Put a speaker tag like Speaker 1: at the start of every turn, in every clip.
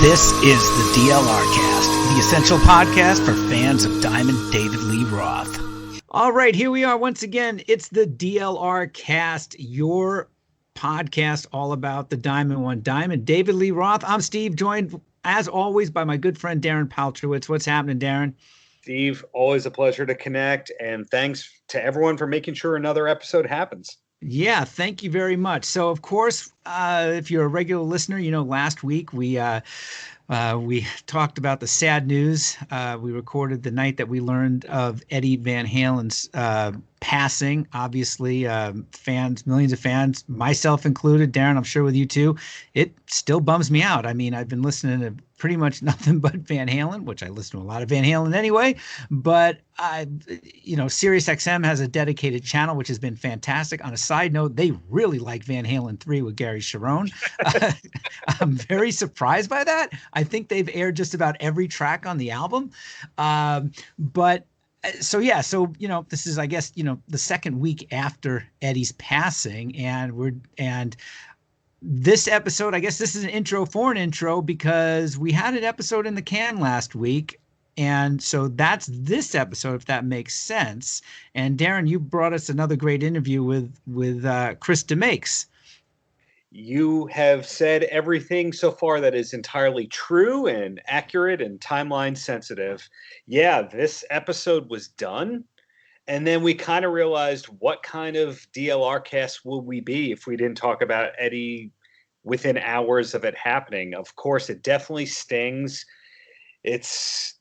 Speaker 1: This is the DLR Cast, the essential podcast for fans of Diamond David Lee Roth. All right, here we are once again. It's the DLR Cast, your podcast all about the Diamond One. Diamond David Lee Roth. I'm Steve, joined as always by my good friend Darren Paltrowitz. What's happening, Darren?
Speaker 2: Steve, always a pleasure to connect, and thanks to everyone for making sure another episode happens.
Speaker 1: Yeah, thank you very much. So, of course, if you're a regular listener, you know, last week we talked about the sad news. We recorded the night that we learned of Eddie Van Halen's passing. Obviously, fans, millions of fans, myself included, Darren, I'm sure with you too, it still bums me out. I mean, I've been listening to pretty much nothing but Van Halen, which I listen to a lot of Van Halen anyway. But SiriusXM has a dedicated channel, which has been fantastic. On a side note, they really like Van Halen 3 with Gary Cherone. I'm very surprised by that. I think they've aired just about every track on the album. So this is, I guess, the second week after Eddie's passing, and this episode, I guess this is an intro for an intro because we had an episode in the can last week. And so that's this episode, if that makes sense. And Darren, you brought us another great interview with Chris DeMakes.
Speaker 2: You have said everything so far that is entirely true and accurate and timeline sensitive. Yeah, this episode was done. And then we kind of realized what kind of DLR cast would we be if we didn't talk about Eddie within hours of it happening. Of course, it definitely stings. It's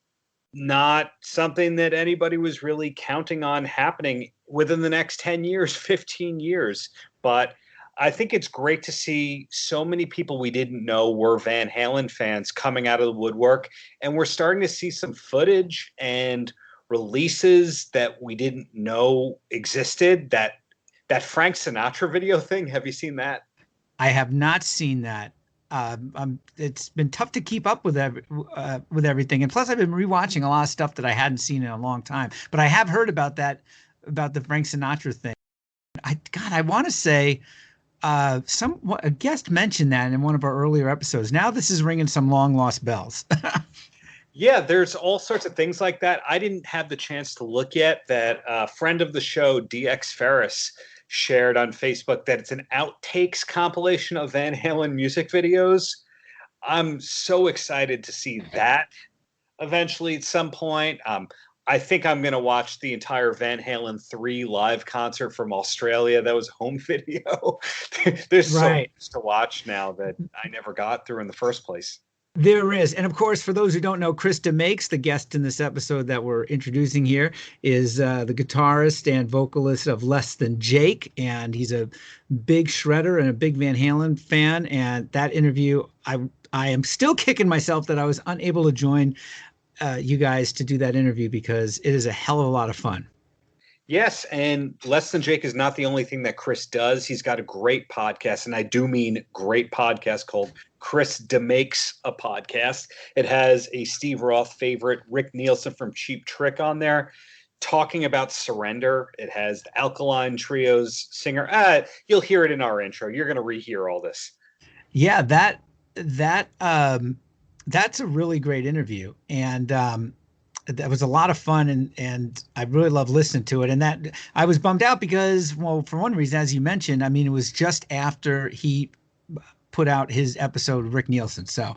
Speaker 2: not something that anybody was really counting on happening within the next 10 years, 15 years. But I think it's great to see so many people we didn't know were Van Halen fans coming out of the woodwork. And we're starting to see some footage and releases that we didn't know existed. That Frank Sinatra video thing. Have you seen that?
Speaker 1: I have not seen that. It's been tough to keep up with everything. And plus I've been rewatching a lot of stuff that I hadn't seen in a long time, but I have heard about the Frank Sinatra thing. I want to say, a guest mentioned that in one of our earlier episodes. Now this is ringing some long lost bells.
Speaker 2: Yeah, there's all sorts of things like that. I didn't have the chance to look yet. That a friend of the show, DX Ferris, shared on Facebook that it's an outtakes compilation of Van Halen music videos. I'm so excited to see that eventually at some point. I think I'm going to watch the entire Van Halen 3 live concert from Australia. That was home video. There's so much to watch now that I never got through in the first place.
Speaker 1: There is. And of course, for those who don't know, Chris DeMakes, the guest in this episode that we're introducing here, is the guitarist and vocalist of Less Than Jake. And he's a big shredder and a big Van Halen fan. And that interview, I am still kicking myself that I was unable to join you guys to do that interview because it is a hell of a lot of fun.
Speaker 2: Yes, and Less Than Jake is not the only thing that Chris does. He's got a great podcast, and I do mean great podcast, called Chris DeMakes A Podcast. It has a Steve Roth favorite, Rick Nielsen from Cheap Trick, on there talking about Surrender. It has the Alkaline Trio's singer. You'll hear it in our intro. You're going to rehear all this.
Speaker 1: Yeah, that's a really great interview, and that was a lot of fun, and I really love listening to it. And that I was bummed out because, well, for one reason, as you mentioned, I mean, it was just after he put out his episode with Rick Nielsen. So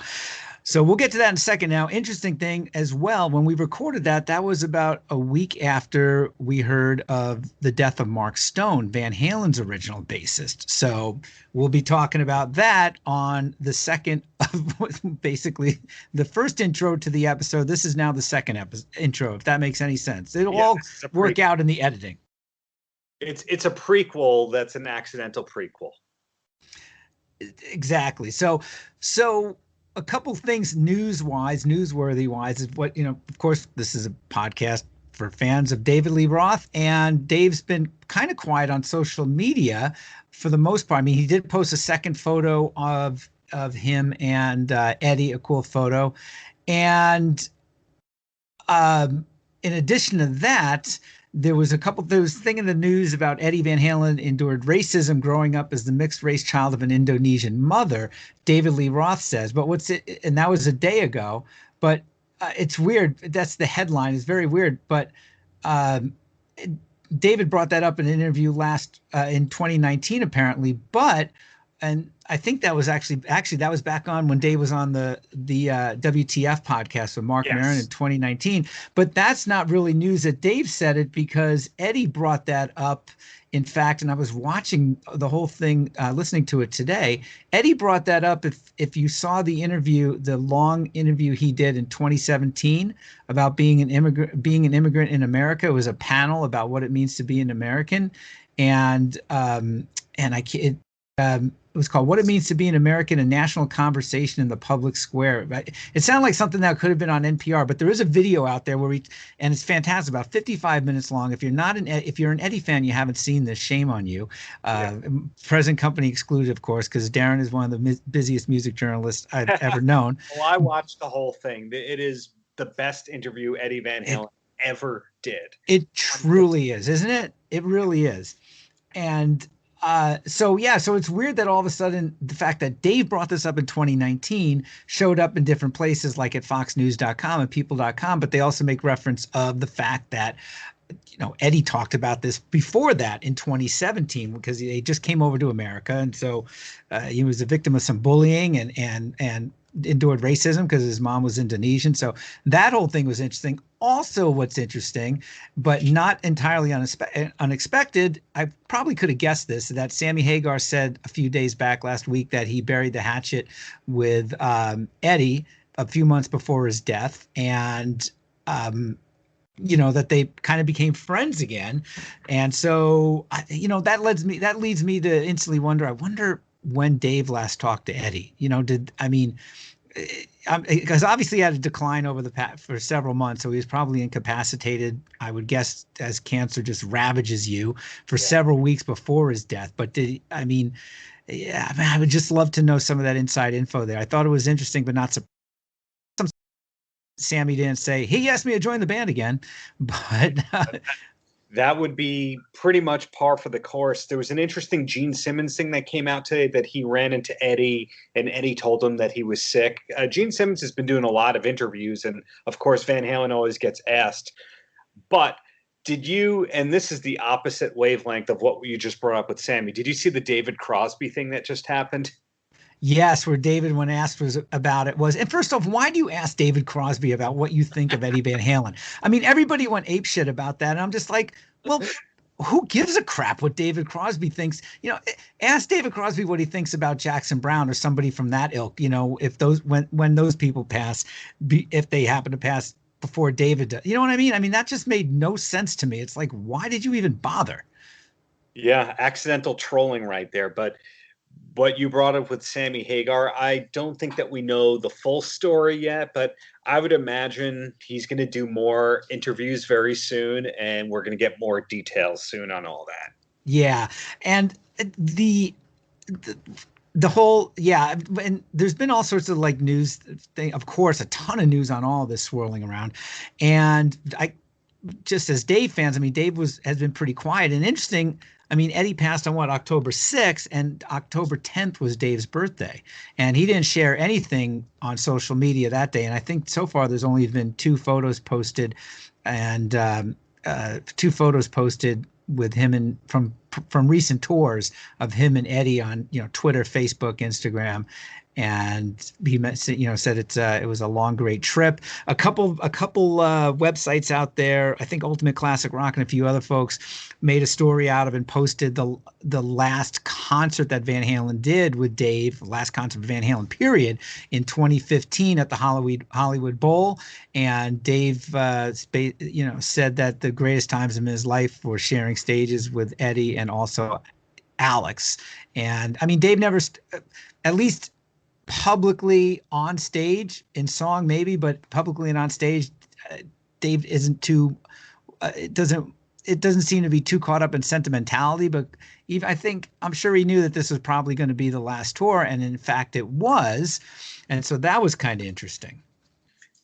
Speaker 1: we'll get to that in a second. Now, interesting thing as well, when we recorded that was about a week after we heard of the death of Mark Stone, Van Halen's original bassist. So we'll be talking about that on the second of basically the first intro to the episode. This is now the second intro, if that makes any sense. It'll all work out in the editing.
Speaker 2: It's a prequel that's an accidental prequel.
Speaker 1: Exactly. So a couple things newsworthy wise is what, of course, this is a podcast for fans of David Lee Roth, and Dave's been kind of quiet on social media for the most part. I mean, he did post a second photo of him and Eddie, a cool photo. And in addition to that, there was a thing in the news about Eddie Van Halen endured racism growing up as the mixed race child of an Indonesian mother, David Lee Roth says. But and that was a day ago. But it's weird. That's the headline. It's very weird. But um, David brought that up in an interview in 2019, apparently. And I think that was actually that was back on when Dave was on the WTF podcast with Mark Maron in 2019. But that's not really news that Dave said it, because Eddie brought that up. In fact, and I was watching the whole thing, listening to it today. Eddie brought that up. If you saw the interview, the long interview he did in 2017 about being an immigrant in America, it was a panel about what it means to be an American, and it was called "What It Means to Be an American: A National Conversation in the Public Square." It sounded like something that could have been on NPR, but there is a video out there and it's fantastic, about 55 minutes long. If you're an Eddie fan, you haven't seen this, shame on you. Present company excluded, of course, because Darren is one of the busiest music journalists I've ever known.
Speaker 2: Well, I watched the whole thing. It is the best interview Eddie Van Halen ever did.
Speaker 1: It truly is, isn't it? It really is. And so it's weird that all of a sudden the fact that Dave brought this up in 2019 showed up in different places, like at foxnews.com and people.com, but they also make reference of the fact that, Eddie talked about this before that in 2017, because he just came over to America. And so he was a victim of some bullying and endured racism because his mom was Indonesian. So that whole thing was interesting. Also, what's interesting, but not entirely unexpected, I probably could have guessed this, that Sammy Hagar said a few days back last week that he buried the hatchet with Eddie a few months before his death. And that they kind of became friends again. And so, that leads me to instantly wonder, I wonder when Dave last talked to Eddie. Because obviously he had a decline for several months, so he was probably incapacitated, I would guess, as cancer just ravages you, for several weeks before his death. But I would just love to know some of that inside info there. I thought it was interesting, but not surprising. Sammy didn't say he asked me to join the band again, but
Speaker 2: that would be pretty much par for the course. There was an interesting Gene Simmons thing that came out today, that he ran into Eddie and Eddie told him that he was sick. Gene Simmons has been doing a lot of interviews, and of course Van Halen always gets asked. But did you, and this is the opposite wavelength of what you just brought up with Sammy, did you see the David Crosby thing that just happened?
Speaker 1: Yes, where David, when asked about it, and first off, why do you ask David Crosby about what you think of Eddie Van Halen? I mean, everybody went apeshit about that, and I'm just like, well, who gives a crap what David Crosby thinks? Ask David Crosby what he thinks about Jackson Browne or somebody from that ilk. If when those people pass, if they happen to pass before David does, you know what I mean? I mean, that just made no sense to me. It's like, why did you even bother?
Speaker 2: Yeah, accidental trolling right there, but. What you brought up with Sammy Hagar, I don't think that we know the full story yet, but I would imagine he's going to do more interviews very soon, and we're going to get more details soon on all that.
Speaker 1: Yeah, and the whole, and there's been all sorts of like news thing, of course, a ton of news on all this swirling around, and just as Dave fans, I mean, Dave has been pretty quiet and interesting. I mean, Eddie passed on October 6th, and October 10th was Dave's birthday. And he didn't share anything on social media that day. And I think so far there's only been two photos posted, and two photos posted with him and from recent tours of him and Eddie on, Twitter, Facebook, Instagram. And he said it was a long, great trip. A couple websites out there, I think Ultimate Classic Rock and a few other folks, made a story out of and posted the last concert that Van Halen did with Dave, last concert of Van Halen, period, in 2015 at the Hollywood Bowl. And Dave, said that the greatest times in his life were sharing stages with Eddie and also Alex. And I mean, Dave never, at least publicly on stage, in song maybe, but publicly and on stage, Dave isn't too it doesn't seem to be too caught up in sentimentality. But I'm sure he knew that this was probably going to be the last tour, and in fact it was. And so that was kind of interesting.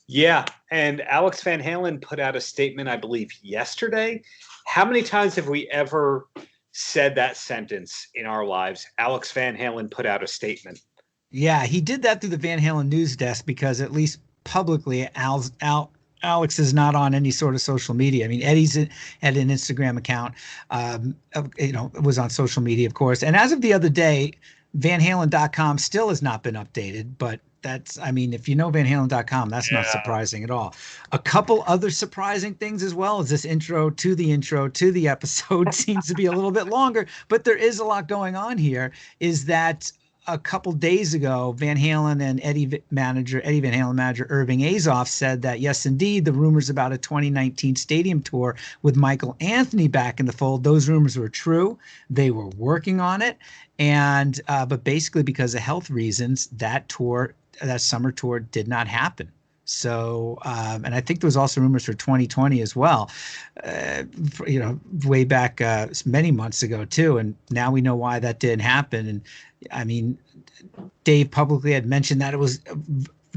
Speaker 2: Yeah, and Alex Van Halen put out a statement, I believe, yesterday. How many times have we ever said that sentence in our lives? Alex Van Halen put out a statement.
Speaker 1: Yeah, he did that through the Van Halen news desk because at least publicly, Alex is not on any sort of social media. I mean, had an Instagram account, was on social media, of course. And as of the other day, VanHalen.com still has not been updated, but I mean, if you know VanHalen.com, that's not surprising at all. A couple other surprising things as well as this intro to the episode seems to be a little bit longer, but there is a lot going on here, is that a couple days ago, Van Halen and Eddie Van Halen manager Irving Azoff said that, yes, indeed, the rumors about a 2019 stadium tour with Michael Anthony back in the fold, those rumors were true. They were working on it. And but basically because of health reasons, that summer tour did not happen. So, and I think there was also rumors for 2020 as well, way back many months ago too. And now we know why that didn't happen. And I mean, Dave publicly had mentioned that it was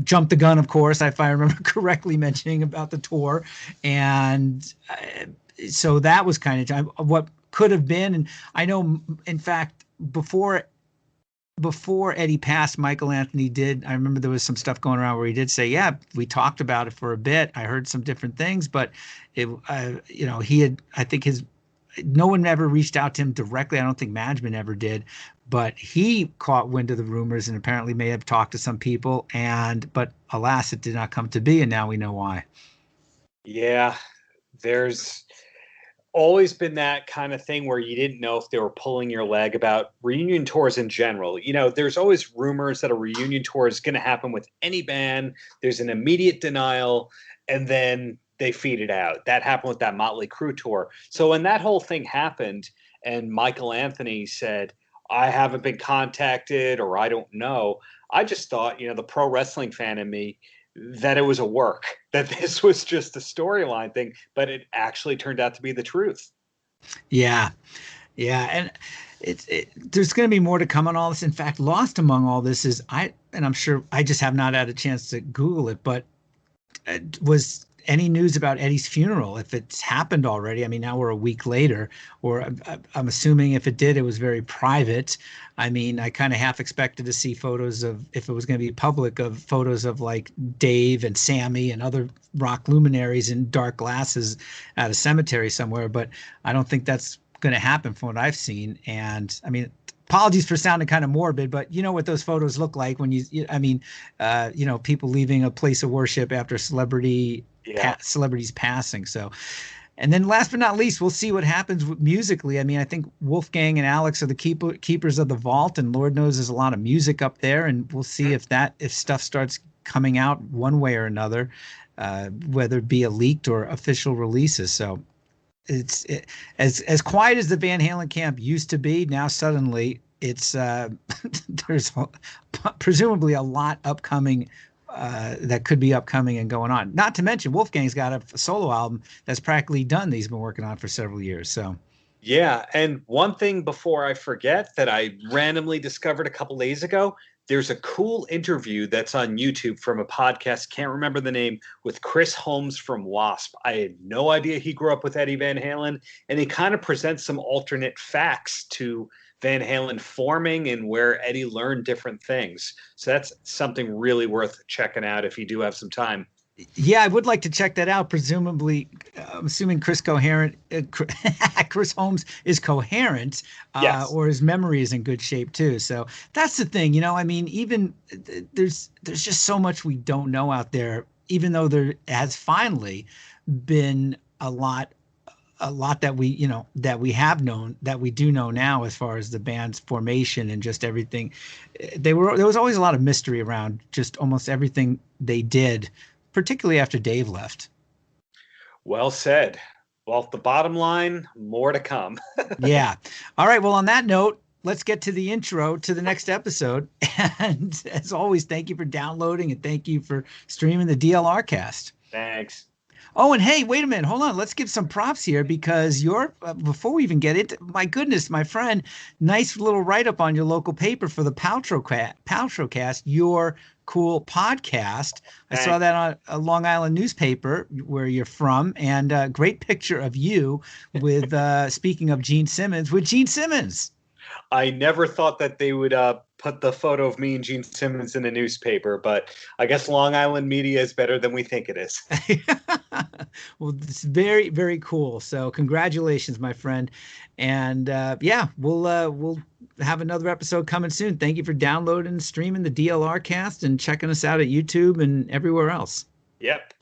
Speaker 1: jumped the gun, of course, if I remember correctly, mentioning about the tour. And so that was kind of what could have been. And I know, in fact, before Eddie passed, Michael Anthony I remember there was some stuff going around where he did say, yeah, we talked about it for a bit. I heard some different things, but no one ever reached out to him directly. I don't think management ever did, but he caught wind of the rumors and apparently may have talked to some people, but alas, it did not come to be. And now we know why.
Speaker 2: Yeah, there's always been that kind of thing where you didn't know if they were pulling your leg about reunion tours in general. There's always rumors that a reunion tour is going to happen with any band. There's an immediate denial, and then they feed it out. That happened with that Motley Crue tour. So when that whole thing happened and Michael Anthony said, I haven't been contacted, or I don't know, I just thought, the pro wrestling fan in me, that it was a work, that this was just a storyline thing, but it actually turned out to be the truth.
Speaker 1: Yeah. And there's going to be more to come on all this. In fact, lost among all this is and I'm sure I just have not had a chance to Google it, but was any news about Eddie's funeral, if it's happened already? I mean, now we're a week later, or I'm assuming if it did, it was very private. I mean, I kind of half expected to see photos of, if it was going to be public, of photos of like Dave and Sammy and other rock luminaries in dark glasses at a cemetery somewhere, but I don't think that's going to happen from what I've seen. And I mean, apologies for sounding kind of morbid, but you know what those photos look like when people leaving a place of worship after celebrities passing. So, and then last but not least, we'll see what happens musically. I mean, I think Wolfgang and Alex are the keepers of the vault, and Lord knows there's a lot of music up there, and we'll see if stuff starts coming out one way or another, whether it be a leaked or official releases. So it's as quiet as the Van Halen camp used to be. Now suddenly it's there's presumably a lot upcoming that could be upcoming and going on. Not to mention Wolfgang's got a solo album that's practically done that he's been working on for several years. So
Speaker 2: yeah, and one thing before I forget that I randomly discovered a couple days ago, there's a cool interview that's on YouTube from a podcast, can't remember the name, with Chris Holmes from Wasp. I had no idea he grew up with Eddie Van Halen, and he kind of presents some alternate facts to Van Halen forming and where Eddie learned different things. So that's something really worth checking out if you do have some time.
Speaker 1: Yeah, I would like to check that out. Presumably, I'm assuming Chris Holmes is coherent,
Speaker 2: yes.
Speaker 1: Or his memory is in good shape too. So that's the thing, I mean, even there's just so much we don't know out there, even though there has finally been a lot that we have known, that we do know now, as far as the band's formation and just everything. There was always a lot of mystery around just almost everything they did, particularly after Dave left.
Speaker 2: Well said. Well, the bottom line, more to come.
Speaker 1: Yeah. All right. Well, on that note, let's get to the intro to the next episode. And as always, thank you for downloading and thank you for streaming the DLR cast.
Speaker 2: Thanks.
Speaker 1: Oh, and hey, wait a minute. Hold on. Let's give some props here because before we even get into, my goodness, my friend, nice little write-up on your local paper for the Paltrowcast, your cool podcast. I saw that on a Long Island newspaper where you're from, and a great picture of you with, speaking of Gene Simmons, with Gene Simmons.
Speaker 2: I never thought that they would put the photo of me and Gene Simmons in a newspaper, but I guess Long Island media is better than we think it is.
Speaker 1: Well, it's very, very cool. So congratulations, my friend. And yeah, we'll have another episode coming soon. Thank you for downloading and streaming the DLR cast and checking us out at YouTube and everywhere else.
Speaker 2: Yep.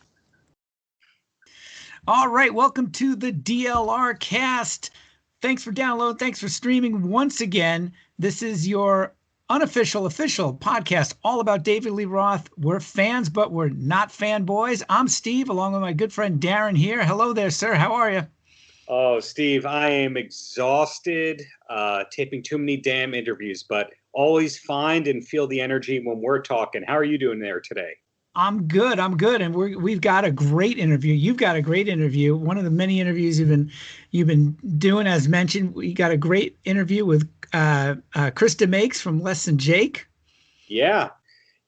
Speaker 1: All right. Welcome to the DLR cast. Thanks for downloading. Thanks for streaming once again. This is your unofficial, official podcast all about David Lee Roth. We're fans, but we're not fanboys. I'm Steve, along with my good friend Darren here. Hello there, sir. How are you?
Speaker 2: Oh, Steve, I am exhausted, taping too many damn interviews, but always find and feel the energy when we're talking. How are you doing there today?
Speaker 1: I'm good. And we've got a great interview. You've got a great interview. One of the many interviews you've been doing, as mentioned. We got a great interview with Chris DeMakes from Less Than Jake.
Speaker 2: Yeah,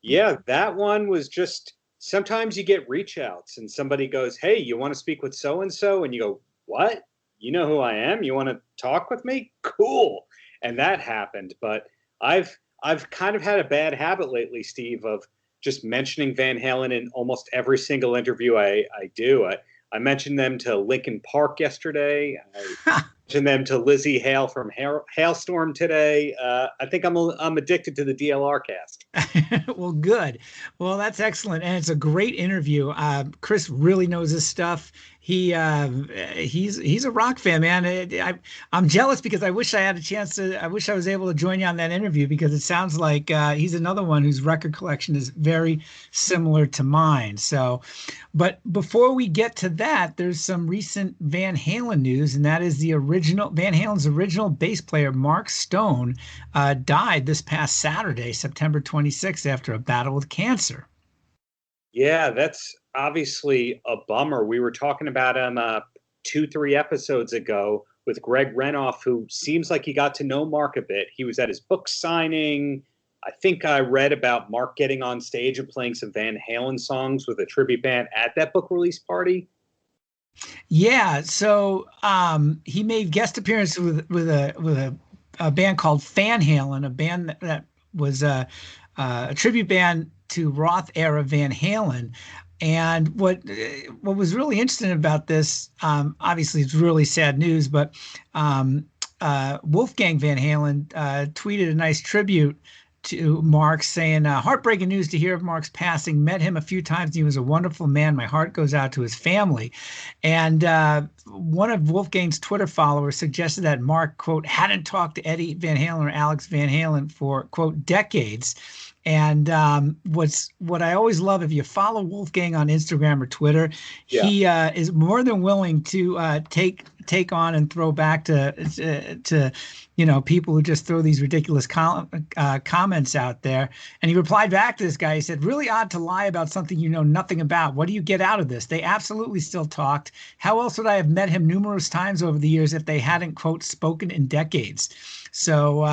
Speaker 2: that one was just. Sometimes you get reach outs and somebody goes, "Hey, you want to speak with so and so?" And you go, "What? You know who I am? You want to talk with me? Cool." And that happened. But I've kind of had a bad habit lately, Steve, of just mentioning Van Halen in almost every single interview I do. I mentioned them to Linkin Park yesterday. I mentioned them to Lizzie Hale from Hailstorm today. I think I'm addicted to the DLR cast.
Speaker 1: Well, good. Well, that's excellent, and it's a great interview. Chris really knows his stuff. He's a rock fan, man. I'm jealous because I wish I had a chance to. I wish I was able to join you on that interview because it sounds like he's another one whose record collection is very similar to mine. So, but before we get to that, there's some recent Van Halen news, and that is Van Halen's original bass player Mark Stone died this past Saturday, September 26th, after a battle with cancer.
Speaker 2: Yeah, that's obviously a bummer. We were talking about him 2-3 episodes ago with Greg Renoff, who seems like he got to know Mark a bit. He was at his book signing. I think I read about Mark getting on stage and playing some Van Halen songs with a tribute band at that book release party.
Speaker 1: Yeah, so he made guest appearances with a band called Van Halen, a band that was a tribute band to Roth era Van Halen. And what was really interesting about this, obviously it's really sad news, but Wolfgang Van Halen tweeted a nice tribute to Mark saying, heartbreaking news to hear of Mark's passing. Met him a few times. He was a wonderful man. My heart goes out to his family. And one of Wolfgang's Twitter followers suggested that Mark, quote, hadn't talked to Eddie Van Halen or Alex Van Halen for, quote, decades. And what I always love, if you follow Wolfgang on Instagram or Twitter, he is more than willing to take on and throw back to people who just throw these ridiculous comments out there. And he replied back to this guy. He said, "Really odd to lie about something you know nothing about. What do you get out of this? They absolutely still talked. How else would I have met him numerous times over the years if they hadn't, quote, spoken in decades?" So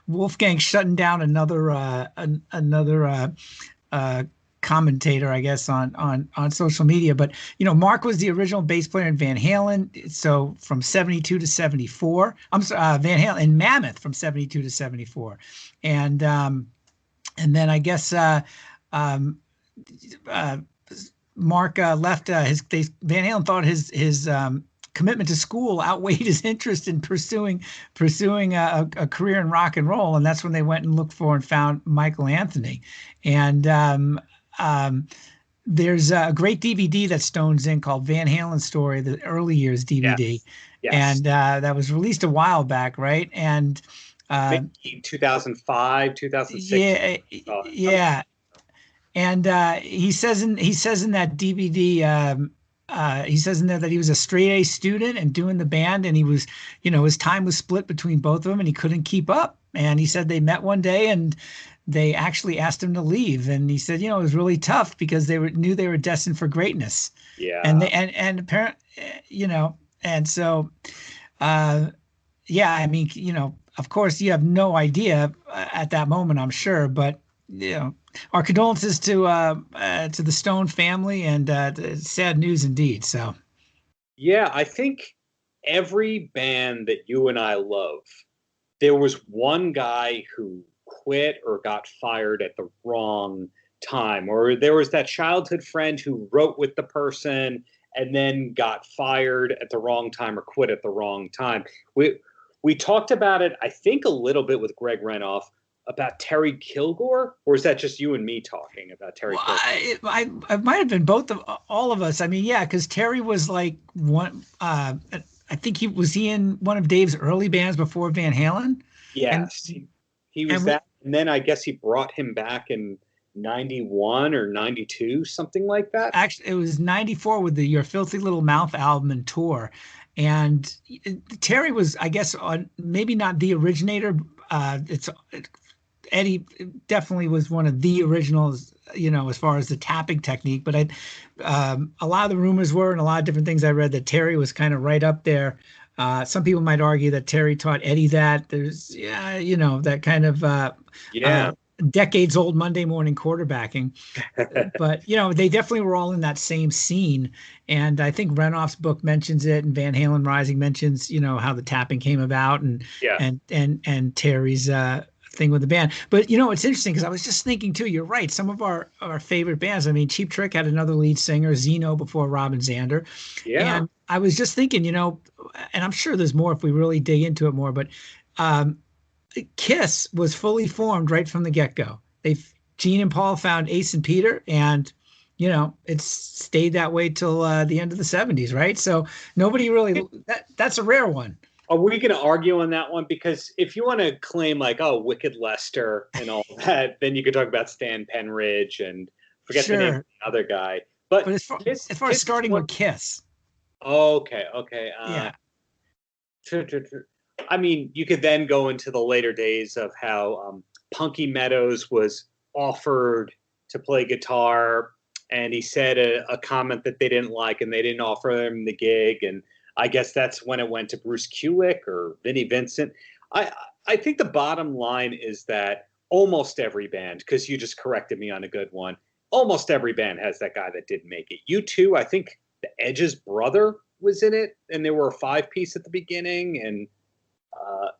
Speaker 1: Wolfgang shutting down another commentator, I guess, on social media. But Mark was the original bass player in Van Halen, so from 72 to 74. I'm sorry, Van Halen in Mammoth from 72 to 74, and then I guess Mark left Van Halen thought his commitment to school outweighed his interest in pursuing a career in rock and roll, and that's when they went and looked for and found Michael Anthony. And there's a great DVD that Stone's in called Van Halen's Story, the early years DVD. Yes. And that was released a while back, right? And
Speaker 2: maybe 2005, 2006.
Speaker 1: Yeah. And he says in that DVD, he says in there that he was a straight A student and doing the band, and he was, his time was split between both of them, and he couldn't keep up. And he said they met one day and they actually asked him to leave, and he said, it was really tough because knew they were destined for greatness.
Speaker 2: Yeah.
Speaker 1: And apparently, and so, yeah, I mean, of course, you have no idea at that moment, I'm sure, but our condolences to the Stone family, and sad news indeed. So,
Speaker 2: yeah, I think every band that you and I love, there was one guy who quit or got fired at the wrong time, or there was that childhood friend who wrote with the person and then got fired at the wrong time or quit at the wrong time. We talked about it, I think, a little bit with Greg Renoff about Terry Kilgore, or is that just you and me talking about Terry Kilgore?
Speaker 1: I might have been all of us. I mean, yeah, because Terry was like one. I think he was in one of Dave's early bands before Van Halen.
Speaker 2: Yes, he was that, and then I guess he brought him back in 91 or 92, something like that.
Speaker 1: Actually, it was 94 with the Your Filthy Little Mouth album and tour. And Terry was, I guess, maybe not the originator. Eddie definitely was one of the originals, as far as the tapping technique. But a lot of the rumors were, and a lot of different things I read, that Terry was kind of right up there. Some people might argue that Terry taught Eddie that. There's, that kind of decades old Monday morning quarterbacking. But, they definitely were all in that same scene. And I think Renoff's book mentions it, and Van Halen Rising mentions, how the tapping came about, and Terry's thing with the band. But, it's interesting because I was just thinking too, you're right. Some of our favorite bands, I mean, Cheap Trick had another lead singer, Zeno, before Robin Zander.
Speaker 2: Yeah.
Speaker 1: And I was just thinking, and I'm sure there's more if we really dig into it more, but Kiss was fully formed right from the get-go. Gene and Paul found Ace and Peter, and it's stayed that way till the end of the 70s, right? So nobody really that's a rare one.
Speaker 2: Are we going to argue on that one? Because if you want to claim like, Wicked Lester and all that, then you could talk about Stan Penridge and forget the name of the other guy. But
Speaker 1: as far as starting with Kiss.
Speaker 2: Okay.
Speaker 1: Yeah.
Speaker 2: I mean, you could then go into the later days of how Punky Meadows was offered to play guitar, and he said a comment that they didn't like, and they didn't offer him the gig. And I guess that's when it went to Bruce Kulick or Vinnie Vincent. I think the bottom line is that almost every band, because you just corrected me on a good one, almost every band has that guy that didn't make it. U2, I think the Edge's brother was in it, and they were a 5-piece at the beginning. And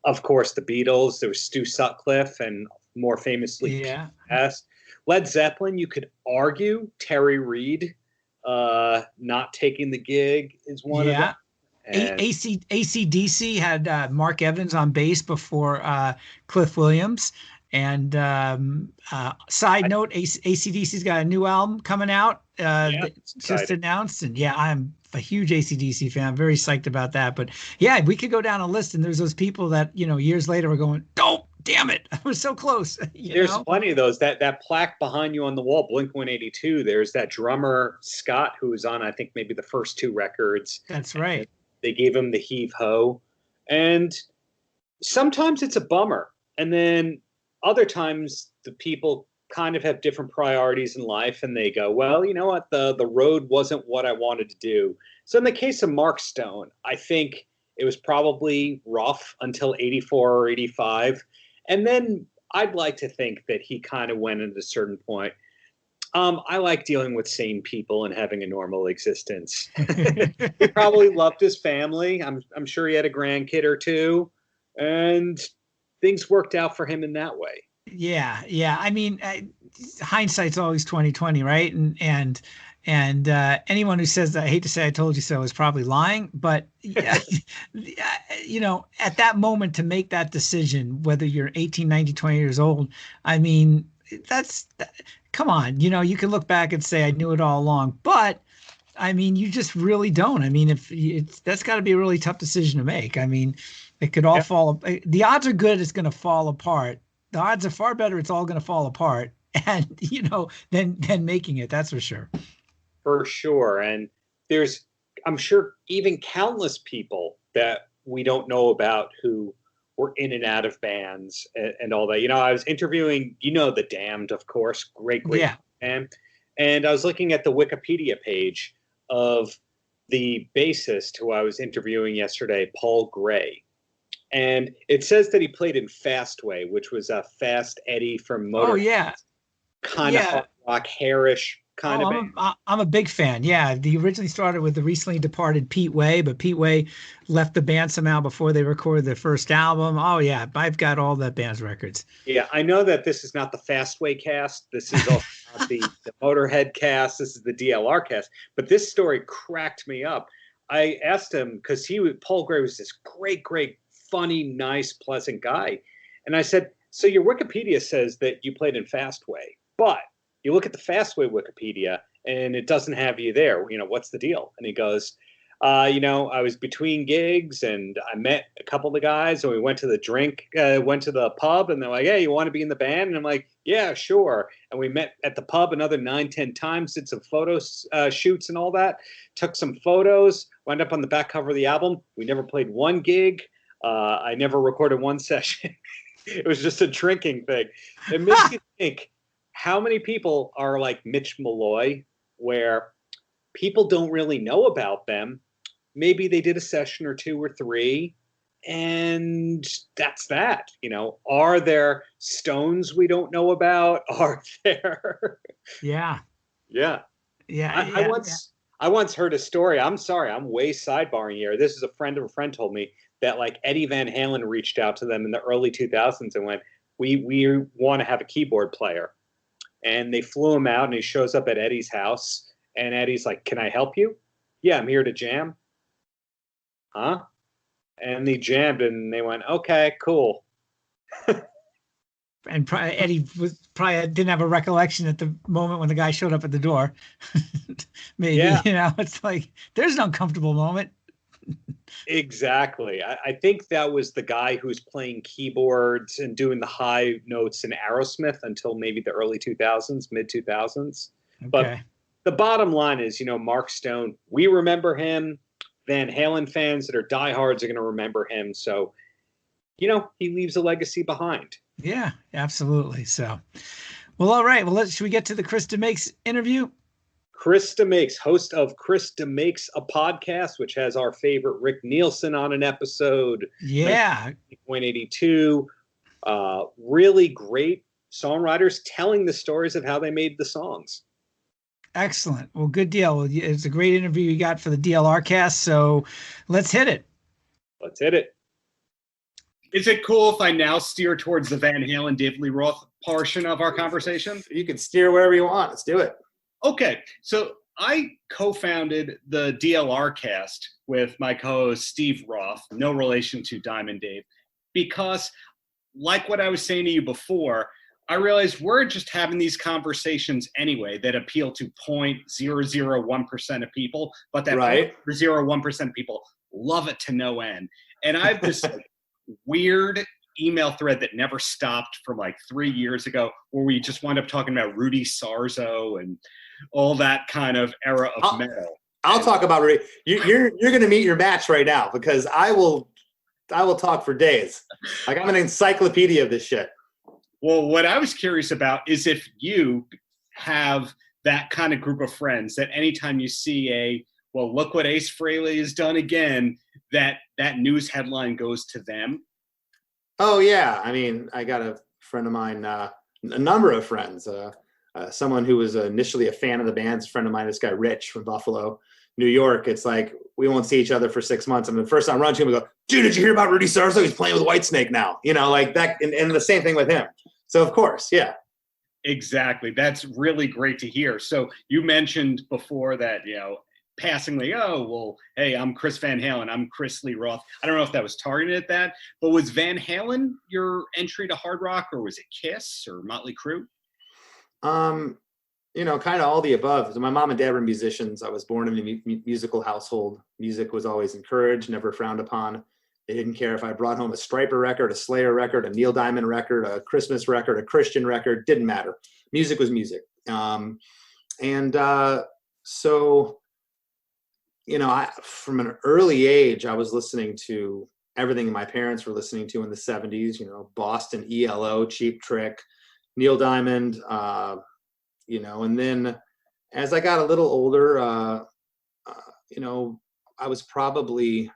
Speaker 2: of course, the Beatles, there was Stu Sutcliffe, and more famously, Yes. Led Zeppelin, you could argue Terry Reid not taking the gig is one of them.
Speaker 1: AC/DC had Mark Evans on bass before Cliff Williams. And side note, AC/DC's got a new album coming out just announced. And I'm a huge AC/DC fan. I'm very psyched about that. But we could go down a list, and there's those people that, years later are going, oh, damn it, I was so close.
Speaker 2: There's plenty of those. That plaque behind you on the wall, Blink-182, there's that drummer, Scott, who was on, I think, maybe the first 2 records.
Speaker 1: That's right.
Speaker 2: They gave him the heave-ho. And sometimes it's a bummer. And then other times the people kind of have different priorities in life, and they go, well, you know what? The road wasn't what I wanted to do. So in the case of Mark Stone, I think it was probably rough until 84 or 85. And then I'd like to think that he kind of went at a certain point. I like dealing with sane people and having a normal existence. He probably loved his family. I'm sure he had a grandkid or two, and things worked out for him in that way.
Speaker 1: Yeah. I mean, hindsight's always 20/20, right? And anyone who says that, I hate to say I told you so, is probably lying. But at that moment, to make that decision, whether you're 18, 19, 20 years old, I mean, come on, you can look back and say I knew it all along, but I mean, you just really don't. I mean, that's got to be a really tough decision to make. I mean, it could all fall. The odds are good it's going to fall apart. The odds are far better it's all going to fall apart, and than making it. That's for sure.
Speaker 2: For sure. And I'm sure even countless people that we don't know about who were in and out of bands and all that. You know, I was interviewing, The Damned, of course, great band. And I was looking at the Wikipedia page of the bassist who I was interviewing yesterday, Paul Gray. And it says that he played in Fastway, which was a Fast Eddie from Motor.
Speaker 1: Oh, yeah.
Speaker 2: Kind of hard rock, hairish kind of band.
Speaker 1: I'm a big fan. Yeah. He originally started with the recently departed Pete Way, but Pete Way left the band somehow before they recorded their first album. Oh, yeah. I've got all that band's records.
Speaker 2: Yeah. I know that this is not the Fastway cast. This is also not the Motorhead cast. This is the DLR cast. But this story cracked me up. I asked him because Paul Gray was this great, funny, nice, pleasant guy. And I said, so your Wikipedia says that you played in Fastway, but you look at the Fastway Wikipedia and it doesn't have you there. What's the deal? And he goes, I was between gigs and I met a couple of the guys and we went to the pub and they're like, hey, you want to be in the band? And I'm like, yeah, sure. And we met at the pub another 9-10 times, did some photo shoots and all that, took some photos, wound up on the back cover of the album. We never played one gig. I never recorded one session. It was just a drinking thing. It makes you think, how many people are like Mitch Malloy, where people don't really know about them? Maybe they did a session or two or three, and that's that. Are there Stones we don't know about? Are there?
Speaker 1: Yeah.
Speaker 2: I once heard a story. I'm sorry, I'm way sidebarring here. This is a friend of a friend told me that like Eddie Van Halen reached out to them in the early 2000s and went, we want to have a keyboard player. And they flew him out and he shows up at Eddie's house and Eddie's like, can I help you? Yeah, I'm here to jam. Huh? And they jammed and they went, okay, cool.
Speaker 1: And Eddie probably didn't have a recollection at the moment when the guy showed up at the door. Maybe, it's like, there's an uncomfortable moment.
Speaker 2: Exactly. I think that was the guy who was playing keyboards and doing the high notes in Aerosmith until maybe the early 2000s, mid 2000s. Okay. But the bottom line is, Mark Stone, we remember him. Van Halen fans that are diehards are going to remember him. So, he leaves a legacy behind.
Speaker 1: Yeah, absolutely. So, well, all right. Well, should we get to the Chris DeMakes interview?
Speaker 2: Chris DeMakes, host of Chris DeMakes A Podcast, which has our favorite Rick Nielsen on an episode.
Speaker 1: Yeah.
Speaker 2: 82. Really great songwriters telling the stories of how they made the songs.
Speaker 1: Excellent. Well, good deal. It's a great interview you got for the DLR cast. So let's hit it.
Speaker 2: Let's hit it.
Speaker 3: Is it cool if I now steer towards the Van Halen, David Lee Roth portion of our conversation?
Speaker 4: You can steer wherever you want. Let's do it.
Speaker 3: Okay, so I co-founded the DLR cast with my co-host Steve Roth, no relation to Diamond Dave, because like what I was saying to you before, I realized we're just having these conversations anyway that appeal to 0.001% of people, but that 0.001% of people love it to no end. And I've this weird email thread that never stopped from like 3 years ago where we just wound up talking about Rudy Sarzo and all that kind of era of metal.
Speaker 4: I'll talk about Rudy. You're going to meet your match right now because I will talk for days. Like I'm an encyclopedia of this shit.
Speaker 3: Well, what I was curious about is if you have that kind of group of friends that anytime you see well, look what Ace Frehley has done again, that news headline goes to them.
Speaker 4: Oh yeah. I mean, I got a friend of mine, a number of friends, someone who was initially a fan of the band's a friend of mine, this guy Rich from Buffalo, New York. It's like we won't see each other for 6 months. And the first time I run to him, we go, dude, did you hear about Rudy Sarzo? He's playing with Whitesnake now. Like that, and the same thing with him. So of course, yeah.
Speaker 3: Exactly. That's really great to hear. So you mentioned before that, passingly, oh, well, hey, I'm Chris Van Halen. I'm Chris Lee Roth. I don't know if that was targeted at that, but was Van Halen your entry to hard rock, or was it Kiss or Motley Crue?
Speaker 4: Kind of all the above. So my mom and dad were musicians. I was born in a musical household. Music was always encouraged, never frowned upon. They didn't care if I brought home a Stryper record, a Slayer record, a Neil Diamond record, a Christmas record, a Christian record. Didn't matter. Music was music. So from an early age, I was listening to everything my parents were listening to in the 70s, Boston ELO, Cheap Trick, Neil Diamond, and then as I got a little older, I was probably,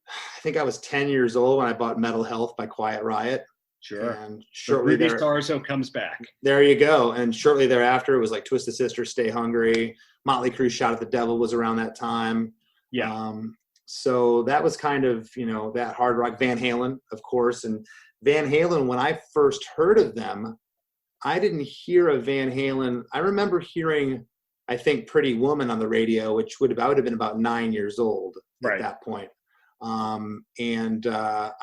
Speaker 4: I think I was 10 years old when I bought Metal Health by Quiet Riot.
Speaker 3: Sure.
Speaker 4: And shortly
Speaker 3: Rudy Sarzo comes back.
Speaker 4: There you go. And shortly thereafter, it was like Twisted Sister, Stay Hungry, Motley Crue, Shout at the Devil was around that time.
Speaker 3: Yeah.
Speaker 4: So that was kind of, that hard rock. Van Halen, of course. And Van Halen, when I first heard of them, I didn't hear of Van Halen. I remember hearing, I think, Pretty Woman on the radio, which I would have been about 9 years old at that point. I'm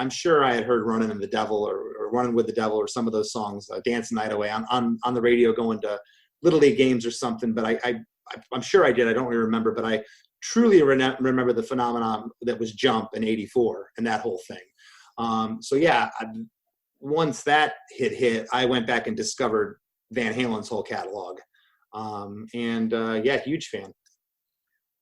Speaker 4: sure I had heard Running in the Devil or Running with the Devil or some of those songs, Dance the Night Away on the radio going to Little League games or something. But I'm sure I did. I don't really remember, but I truly remember the phenomenon that was Jump in '84 and that whole thing. Once that hit, I went back and discovered Van Halen's whole catalog. Huge fan.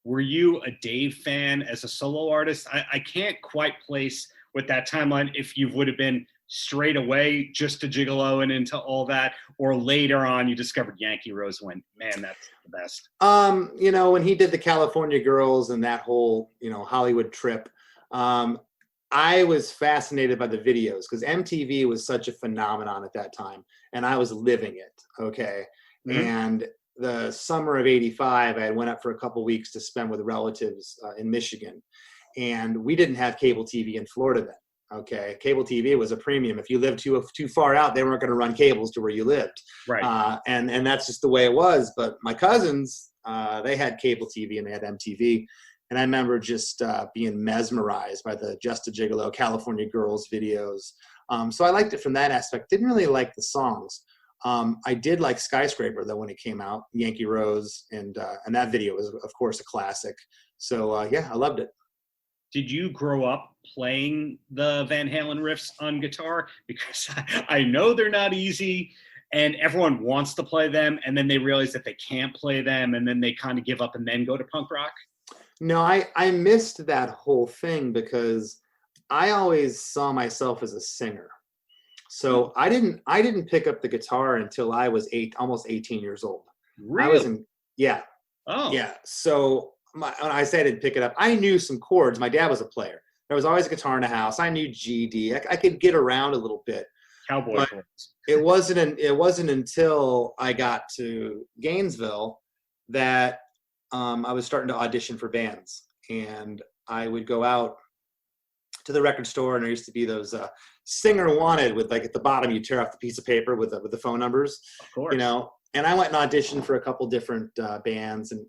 Speaker 3: Were you a Dave fan as a solo artist? I can't quite place with that timeline if you would have been straight away just to Gigolo and into all that, or later on you discovered Yankee Rose when, man, that's the best.
Speaker 4: When he did the California Girls and that whole, Hollywood trip, I was fascinated by the videos because MTV was such a phenomenon at that time and I was living it. Okay. Mm-hmm. And the summer of '85, I went up for a couple weeks to spend with relatives in Michigan, and we didn't have cable TV in Florida then. Okay, cable TV was a premium. If you lived too far out, they weren't going to run cables to where you lived.
Speaker 3: Right.
Speaker 4: And that's just the way it was. But my cousins, they had cable TV and they had MTV, and I remember just being mesmerized by the Just a Gigolo, California Girls videos. So I liked it from that aspect. Didn't really like the songs. I did like Skyscraper though when it came out, Yankee Rose, and that video was of course a classic. So I loved it.
Speaker 3: Did you grow up playing the Van Halen riffs on guitar? Because I know they're not easy, and everyone wants to play them, and then they realize that they can't play them, and then they kind of give up and then go to punk rock.
Speaker 4: No, I missed that whole thing because I always saw myself as a singer. So I didn't pick up the guitar until I was almost 18 years old.
Speaker 3: Really?
Speaker 4: Oh. Yeah. So when I say I didn't pick it up, I knew some chords. My dad was a player. There was always a guitar in the house. I knew G, D. I could get around a little bit.
Speaker 3: Cowboy chords.
Speaker 4: It wasn't until I got to Gainesville that I was starting to audition for bands, and I would go out to the record store, and there used to be those singer wanted with, like, at the bottom you tear off the piece of paper with the phone numbers.
Speaker 3: Of course.
Speaker 4: And I went and auditioned for a couple different bands, and